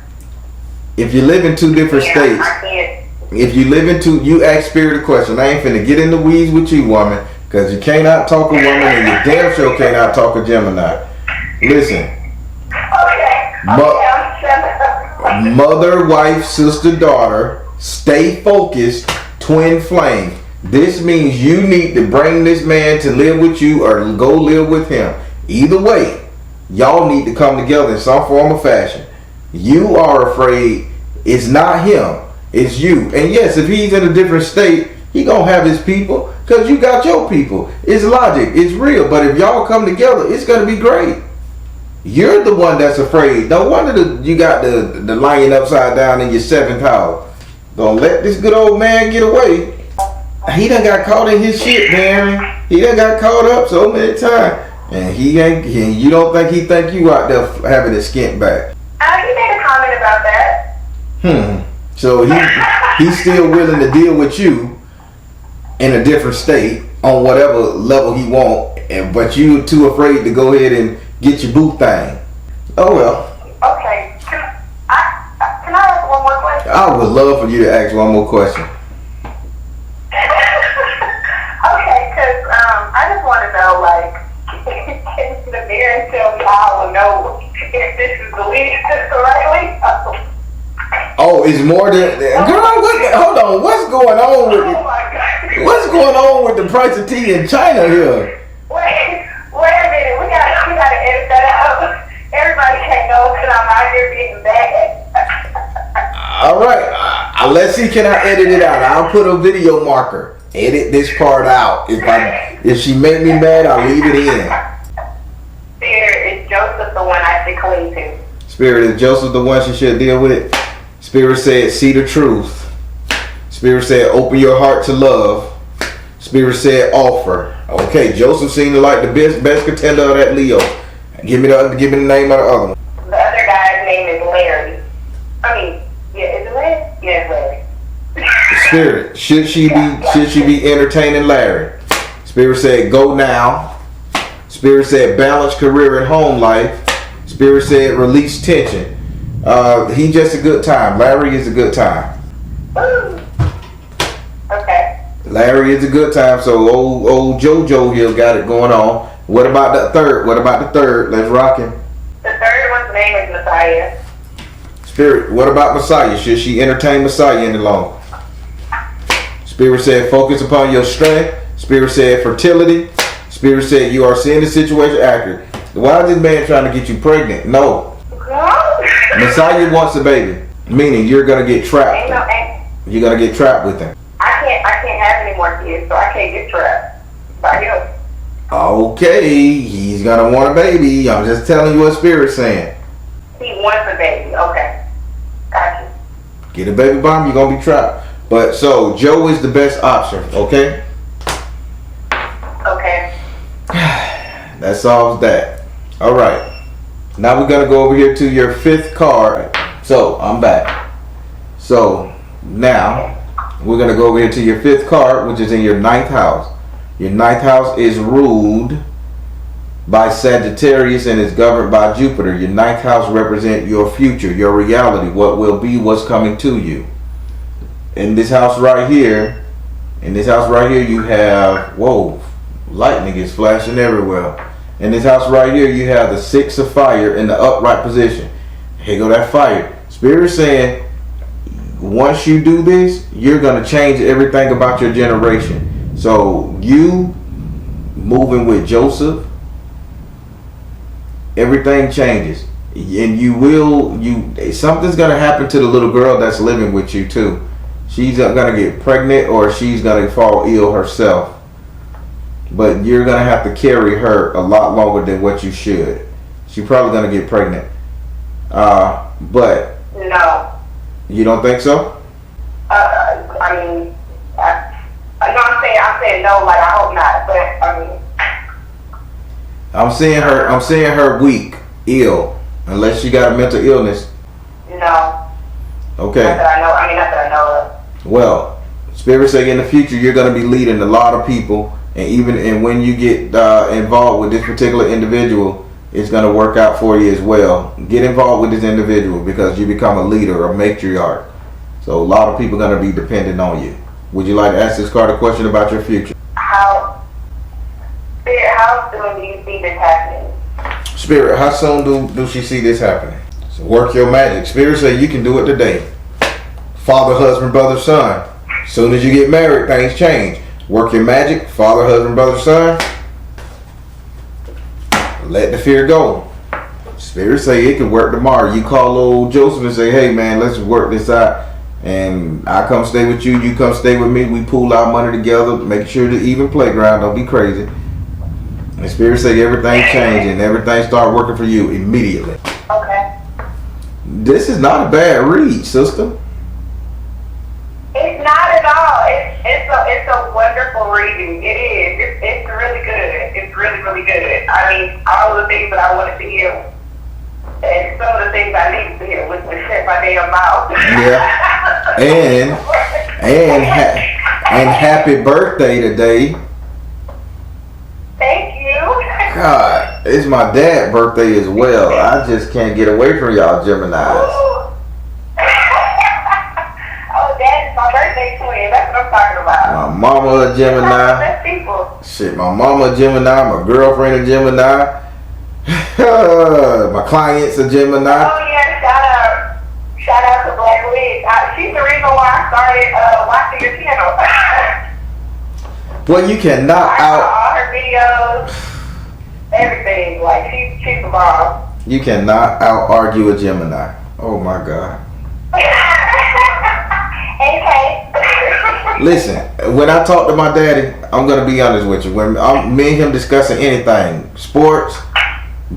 If you live in two different states, I can't. if you live in two, you ask Spirit a question. I ain't finna get in the weeds with you, woman, because you can't out-talk a woman and you damn sure can't out-talk a Gemini. Listen. Okay. Mother, wife, sister, daughter, stay focused, twin flame. This means you need to bring this man to live with you or go live with him. Either way, y'all need to come together in some form or fashion. You are afraid it's not him, it's you. And yes, if he's in a different state, he gonna have his people because you got your people. It's logic, it's real. But if y'all come together, it's gonna be great. You're the one that's afraid. No wonder you got the lion upside down in your 7th house. Don't let this good old man get away. He done got caught in his shit, man. He done got caught up so many times. And you don't think he think you out there having his skint back. You made a comment about that. So he's still willing to deal with you in a different state on whatever level he want, but you too afraid to go ahead and get your boo thing. Oh well. Okay. Can I ask one more question? I would love for you to ask one more question. Okay, because I just want to know, like, can you the mirror and tell me how I will know if this is the right way? Oh, it's more than girl. Hold on, what's going on with Oh my God. what's going on with the price of tea in China here? Wait a minute. We gotta edit that out. Everybody can't know because I'm out here being bad. All right, let's see. Can I edit it out? I'll put a video marker. Edit this part out. If she make me mad, I'll leave it in. Spirit, is Joseph the one I should cling to? Spirit, is Joseph the one she should deal with? Spirit said, see the truth. Spirit said, open your heart to love. Spirit said, offer. Okay, Joseph seemed like the best contender of that Leo. Give me the name of the other one. The other guy's name is Larry. Is it Larry? Yeah, it's Larry. Spirit, should she be entertaining Larry? Spirit said, go now. Spirit said, balance career and home life. Spirit said, release tension. He just a good time. Larry is a good time. Ooh. Okay. Larry is a good time. So old JoJo here got it going on. What about the third? Let's rock him. The third one's name is Messiah. Spirit, what about Messiah? Should she entertain Messiah any longer? Spirit said, focus upon your strength. Spirit said, fertility. Spirit said, you are seeing the situation accurate. Why is this man trying to get you pregnant? No. Messiah wants a baby, meaning you're gonna get trapped. You're gonna get trapped with him. I can't have any more kids, so I can't get trapped by him. Okay, he's gonna want a baby. I'm just telling you what Spirit's saying. He wants a baby. Okay, gotcha. Get a baby bomb, you're gonna be trapped. But so Joe is the best option. Okay. Okay. That solves that. All right. Now we're going to go over here to your 5th card. So, I'm back. So, now we're going to go over here to your 5th card, which is in your 9th house. Your 9th house is ruled by Sagittarius and is governed by Jupiter. Your 9th house represents your future, your reality, what will be, what's coming to you. In this house right here, you have, whoa, lightning is flashing everywhere. In this house right here, you have the 6 of fire in the upright position. Here go that fire. Spirit saying, once you do this, you're going to change everything about your generation. So you moving with Joseph, everything changes. And something's going to happen to the little girl that's living with you too. She's going to get pregnant or she's going to fall ill herself. But you're going to have to carry her a lot longer than what you should. She's probably going to get pregnant. But no. You don't think so? saying no, like I hope not, but I mean. I'm seeing her weak, ill, unless she got a mental illness. No. Okay. Not that I know of. Well, Spirit say in the future you're going to be leading a lot of people, and when you get involved with this particular individual, it's going to work out for you as well. Get involved with this individual because you become a leader, a matriarch. So a lot of people are going to be dependent on you. Would you like to ask this card a question about your future? How soon do you see this happening? Spirit, how soon do she see this happening? So work your magic. Spirit say you can do it today. Father, husband, brother, son. As soon as you get married, things change. Work your magic. Father, husband, brother, son. Let the fear go. Spirit say it could work tomorrow. You call old Joseph and say, hey man, let's work this out. And I come stay with you, you come stay with me. We pool our money together, make sure to even playground. Don't be crazy. And Spirit say everything changed and everything start working for you immediately. Okay. This is not a bad read, sister. It's not at all. It's a wonderful reading. It is. It's really good. It's really, really good. I mean, all the things that I wanted to hear, and some of the things I needed to hear was shut my damn mouth. Yeah. And happy birthday today. Thank you. God, it's my dad's birthday as well. I just can't get away from y'all Geminis. Oh, Dad, it's my birthday twin. That's what I'm talking about. My mama a Gemini. Best people. Shit, my mama a Gemini. My girlfriend a Gemini. My client's a Gemini. Oh yeah, shout out to Black Wig. She's the reason why I started watching your channel. Well, you cannot I saw all her videos, everything. Like she's the bomb. You cannot out argue a Gemini. Oh my God. Okay. Listen, when I talk to my daddy, I'm gonna be honest with you. When me and him discussing anything, sports,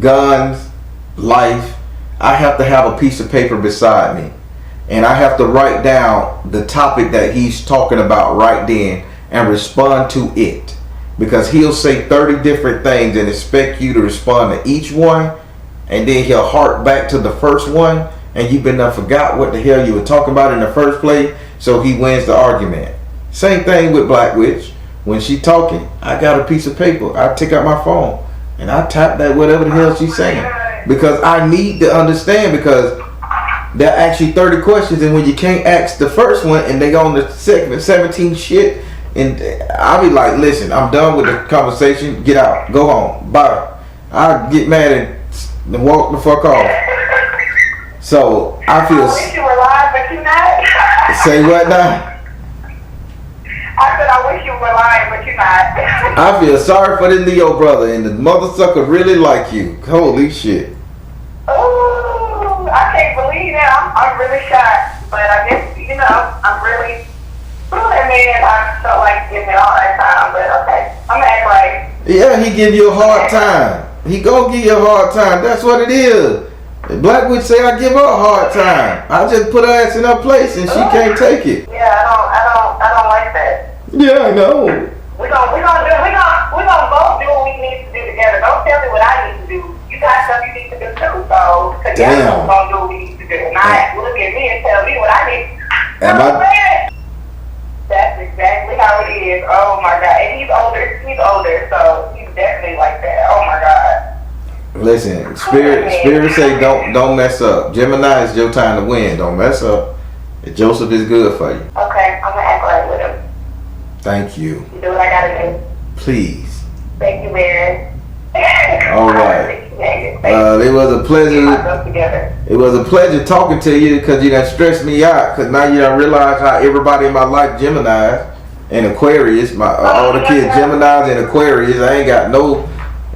guns, life, I have to have a piece of paper beside me, and I have to write down the topic that he's talking about right then and respond to it, because he'll say 30 different things and expect you to respond to each one, and then he'll hark back to the first one, and you've been done forgot what the hell you were talking about in the first place, so he wins the argument. Same thing with Black Witch. When she talking, I got a piece of paper, I take out my phone and I tap that whatever the hell she's saying, because I need to understand, because there are actually 30 questions, and when you can't ask the first one and they go on the second 17 shit, and I'll be like, listen, I'm done with the conversation, get out, go home, bye. I get mad and walk the fuck off. So I feel. I wish you were lying, but you're not. Say what now? I said I wish you were lying, but you're not. I feel sorry for the Leo brother, and the mother sucker really like you. Holy shit. Ooh, I can't believe that. I'm really shocked, but I guess I'm really. That man, I felt like giving it all that time, but okay, I'm gonna act right. Yeah, he give you a hard time. He gonna give you a hard time. That's what it is. Black would say I give her a hard time. I just put her ass in her place and she can't take it. Yeah, I don't like that. Yeah, I know. We're gonna both do what we need to do together. Don't tell me what I need to do. You got stuff you need to do too. So together we're gonna do what we need to do. Not look at me and tell me what I need to do. That's exactly how it is. Oh my God. And he's older, so he's definitely like that. Oh my God. Listen, spirit say don't mess up. Gemini is your time to win. Don't mess up. Joseph is good for you. Okay, I'm gonna act right with him. Thank you. You do what I gotta do. Please. Thank you, man. All right. It was a pleasure. It was a pleasure talking to you, because you done stressed me out. Because now you done realize how everybody in my life Geminis and Aquarius. All the kids Geminis and Aquarius. I ain't got no.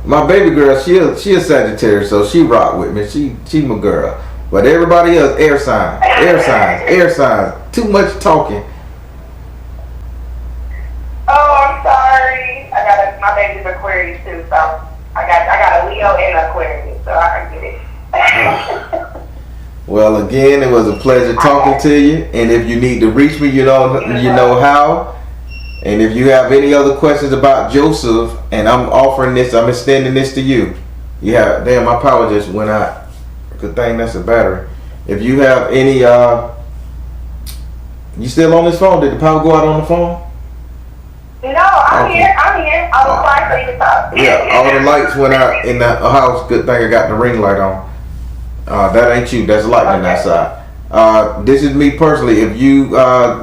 My baby girl, she a Sagittarius, so she rock with me. She my girl. But everybody else, air signs. Too much talking. Oh, I'm sorry. My baby's Aquarius too, so I got a Leo and an Aquarius, so I can get it. Well, again, it was a pleasure talking to you. And if you need to reach me, you know how. And if you have any other questions about Joseph, and I'm offering this, I'm extending this to you. Yeah, damn, my power just went out. Good thing that's a battery. If you have any, you still on this phone? Did the power go out on the phone? No, I'm here. I was trying for you to talk. Yeah, all the lights went out in the house. Good thing I got the ring light on. That ain't you. That's lightning outside. This is me personally. If you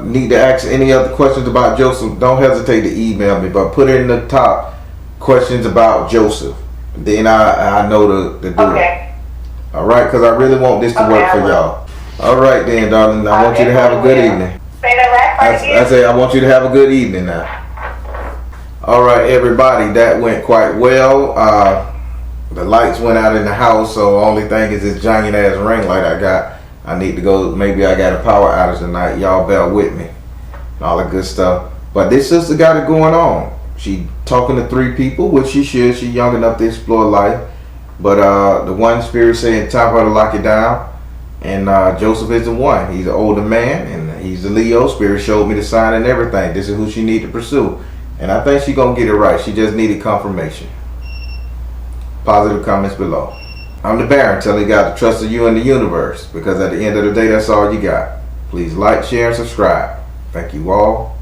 need to ask any other questions about Joseph, don't hesitate to email me. But put in the top questions about Joseph. Then I know to do it. All right, because I really want this to work for y'all. All right, then, darling. I want you to have a good evening. Say that last part again. I say I want you to have a good evening now. All right, everybody. That went quite well. The lights went out in the house, so only thing is this giant ass ring light I got. I need to go. Maybe I got a power outage tonight. Y'all bear with me. And all the good stuff. But this sister got it going on. She talking to 3 people, which she should. She young enough to explore life. But the one spirit saying time for her to lock it down. And Joseph is the one. He's an older man, and he's the Leo. Spirit showed me the sign and everything. This is who she need to pursue. And I think she's going to get it right. She just needed confirmation. Positive comments below. I'm the Baron, telling God to trust in you and the universe, because at the end of the day, that's all you got. Please like, share, and subscribe. Thank you all.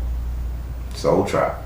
S.O.L Tribe.